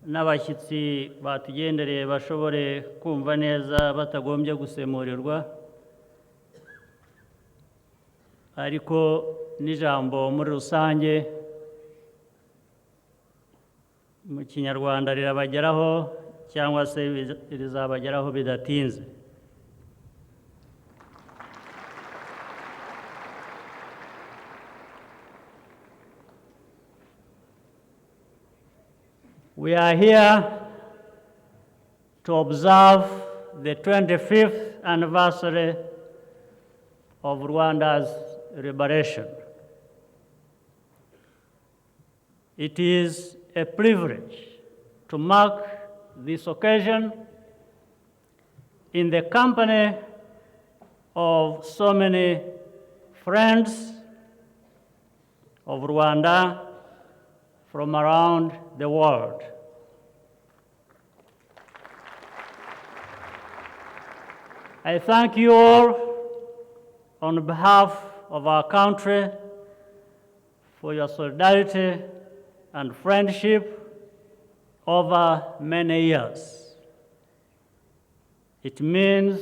n'abashyitsi batugendereye bashobore kumva neza batagombye gusemurirwa, ariko n'ijambo muri rusange mu Kinyarwanda rirabageraho cyangwa se rizabageraho bidatinze. We are here to observe the 25th anniversary of Rwanda's liberation. It is a privilege to mark this occasion in the company of so many friends of Rwanda from around the world. I thank you all on behalf of our country for your solidarity and friendship over many years. It means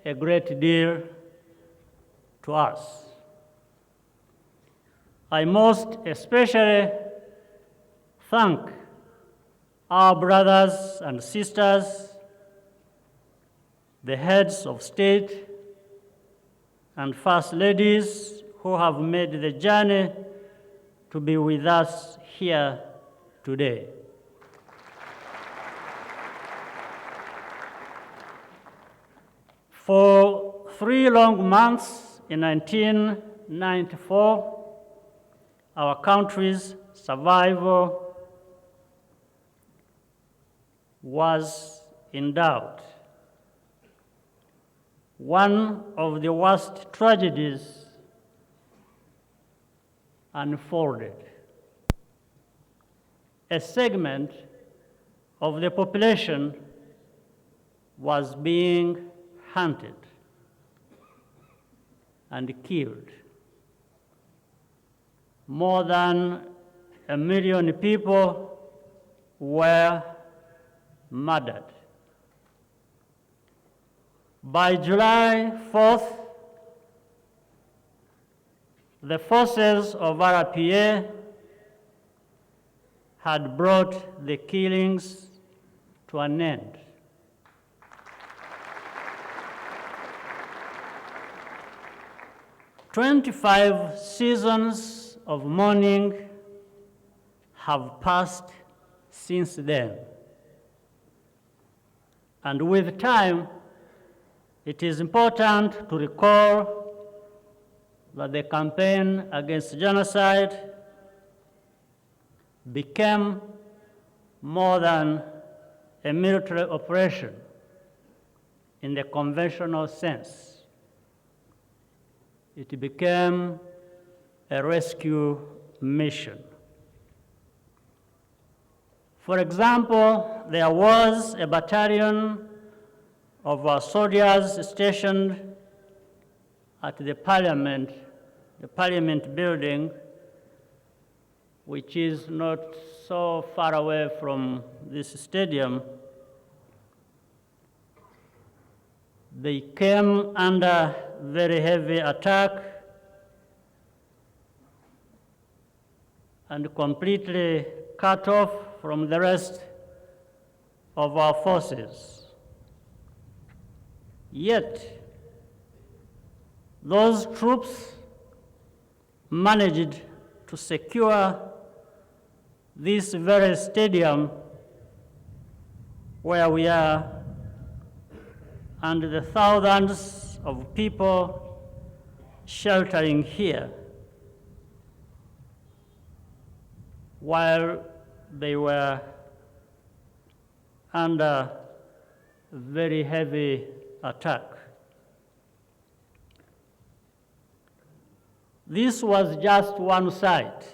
a great deal to us. I most especially thank our brothers and sisters, the heads of state and first ladies who have made the journey to be with us here today. For 3 long months in 1994, our country's survival was in doubt. One of the worst tragedies unfolded. A segment of the population was being hunted and killed. More than 1 million people were murdered. By July 4th, the forces of RPA had brought the killings to an end. "25 seasons of mourning have passed since then. And with time, it is important to recall that the campaign against genocide became more than a military operation in the conventional sense. It became a rescue mission. For example, there was a battalion of our soldiers stationed at the parliament building, which is not so far away from this stadium. They came under very heavy attack and completely cut off from the rest of our forces. Yet, those troops managed to secure this very stadium where we are, and the thousands of people sheltering here while they were under very heavy attack. This was just one side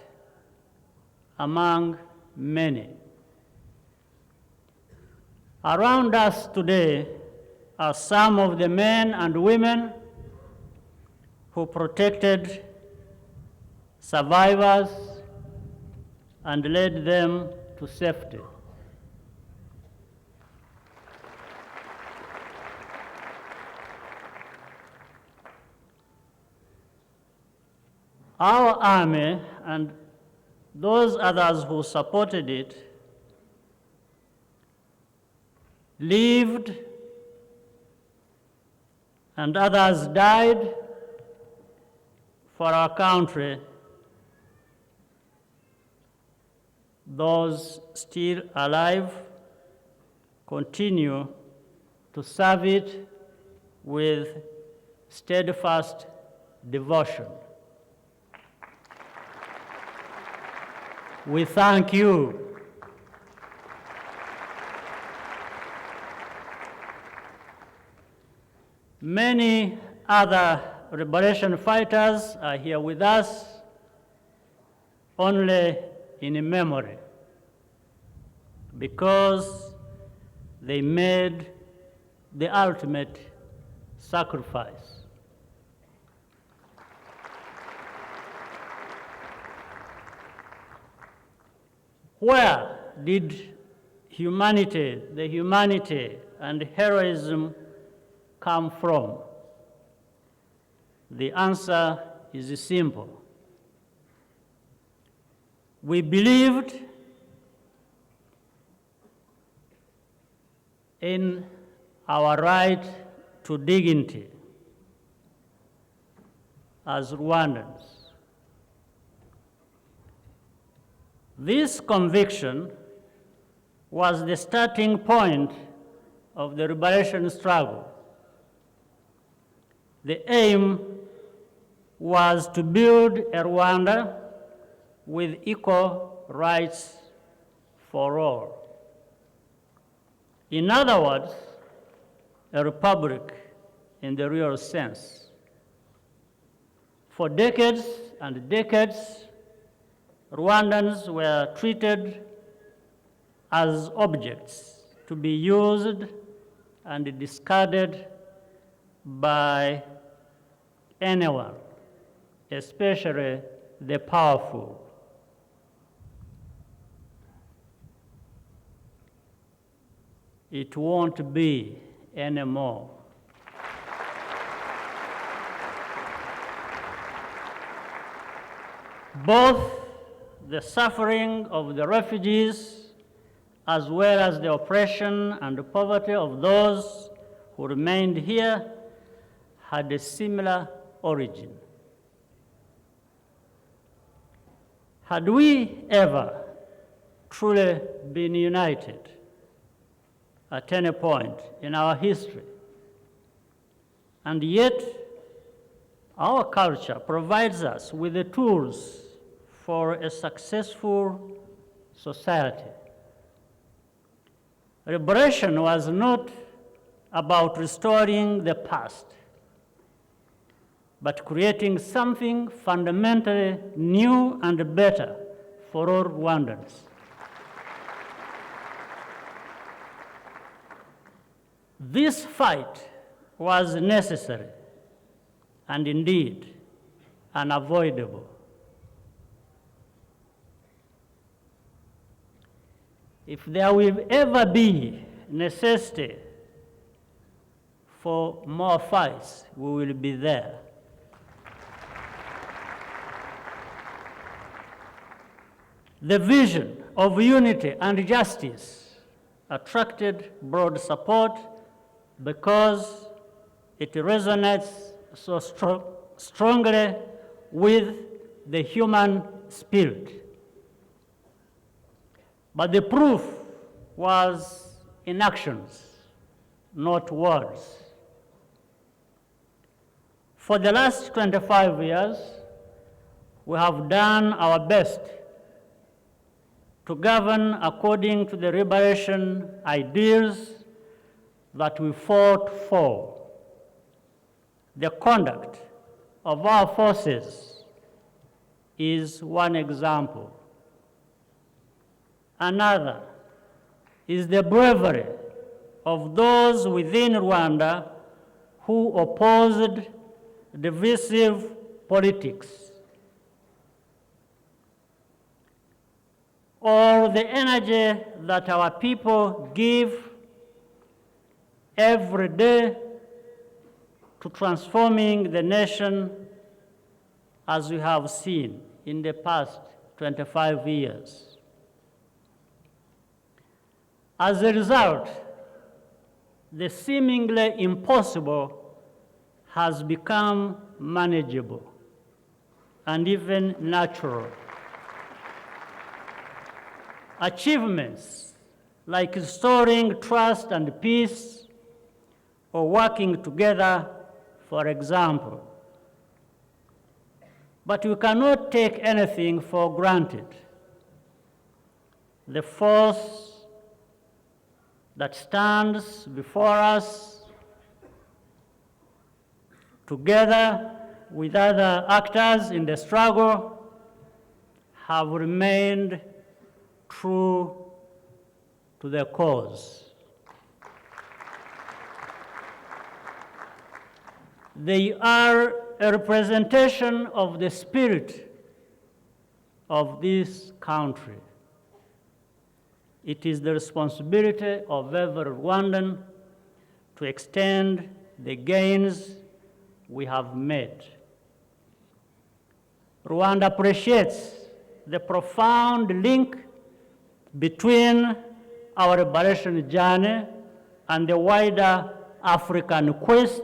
among many. Around us today are some of the men and women who protected survivors and led them to safety. Our army and those others who supported it lived and others died for our country. Those still alive continue to serve it with steadfast devotion. We thank you. Many other liberation fighters are here with us only in memory because they made the ultimate sacrifice. Where did the humanity and heroism come from? The answer is simple. We believed in our right to dignity as Rwandans. This conviction was the starting point of the liberation struggle. The aim was to build a Rwanda with equal rights for all. In other words, a republic in the real sense. For decades and decades, Rwandans were treated as objects to be used and discarded by anyone, especially the powerful. It won't be anymore. Both the suffering of the refugees as well as the oppression and the poverty of those who remained here had a similar origin. Had we ever truly been united at any point in our history? And yet, our culture provides us with the tools for a successful society. Liberation was not about restoring the past, but creating something fundamentally new and better for all Rwandans. This fight was necessary and indeed unavoidable. If there will ever be necessity for more fights, we will be there. The vision of unity and justice attracted broad support because it resonates so strongly with the human spirit. But the proof was in actions, not words. For the last 25 years, we have done our best to govern according to the liberation ideals that we fought for. The conduct of our forces is one example. Another is the bravery of those within Rwanda who opposed divisive politics, or the energy that our people give every day to transforming the nation as we have seen in the past 25 years. As a result, the seemingly impossible has become manageable and even natural. Achievements like restoring trust and peace or working together, for example. But we cannot take anything for granted. The force that stands before us, together with other actors in the struggle, have remained true to the cause. They are a representation of the spirit of this country. It is the responsibility of every Rwandan to extend the gains we have made. Rwanda appreciates the profound link between our liberation journey and the wider African quest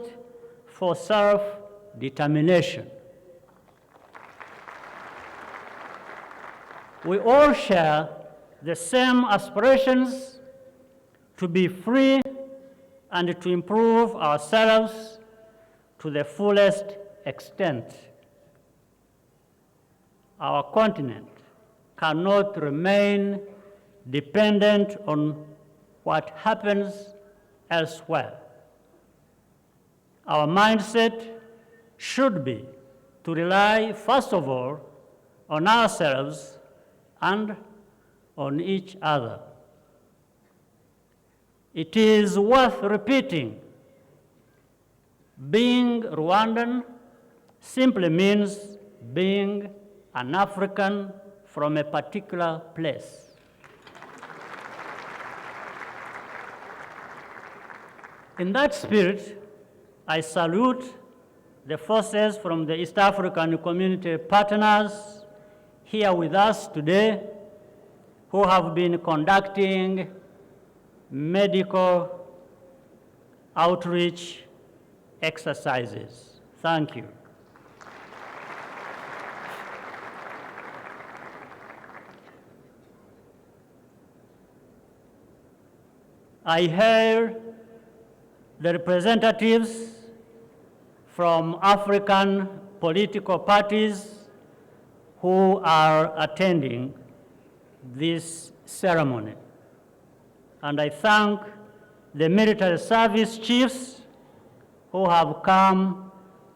for self-determination. We all share the same aspirations to be free and to improve ourselves to the fullest extent. Our continent cannot remain dependent on what happens elsewhere. Our mindset should be to rely, first of all, on ourselves and on each other. It is worth repeating, being Rwandan simply means being an African from a particular place. In that spirit, I salute the forces from the East African community partners here with us today who have been conducting medical outreach exercises. Thank you. I hear the representatives from African political parties who are attending this ceremony. And I thank the military service chiefs who have come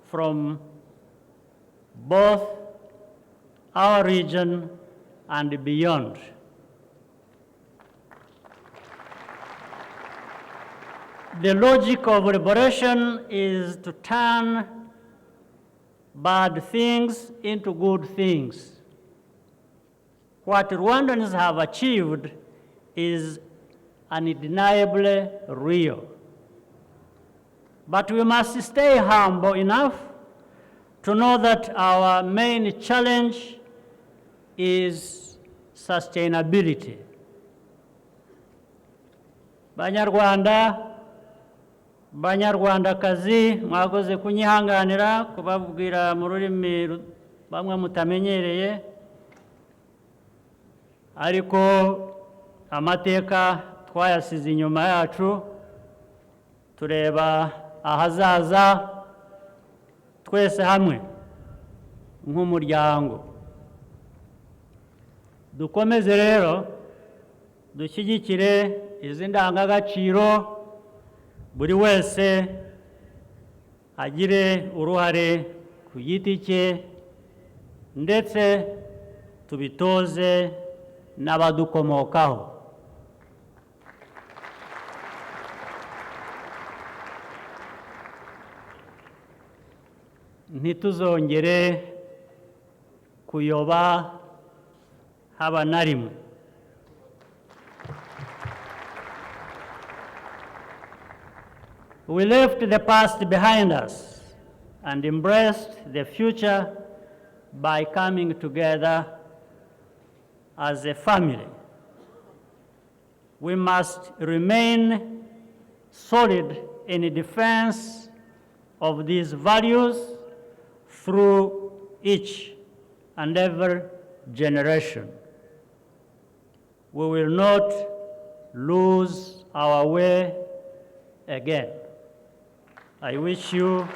from both our region and beyond. The logic of liberation is to turn bad things into good things. What Rwandans have achieved is undeniably real. But we must stay humble enough to know that our main challenge is sustainability. Banyarwandakazi, mwakoze kunyihanganira kubabwira mu rurimi bamwe mutamenyereye, ariko amateka twayasize inyuma yacu, tureba ahazaza twese hamwe nk'umuryango. Dukomeze rero dushyigikire izi ndangagaciro, buri wese agire uruhare ku giti cye ndetse tubitoze n'abadukomokaho. Ntituzongere kuyoba haba na rimwe. We left the past behind us and embraced the future by coming together as a family. We must remain solid in defense of these values through each and every generation. We will not lose our way again. I wish you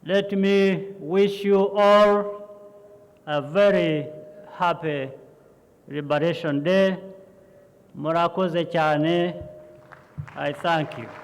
let me wish you all a very happy Liberation Day. Murakoze cyane. I thank you.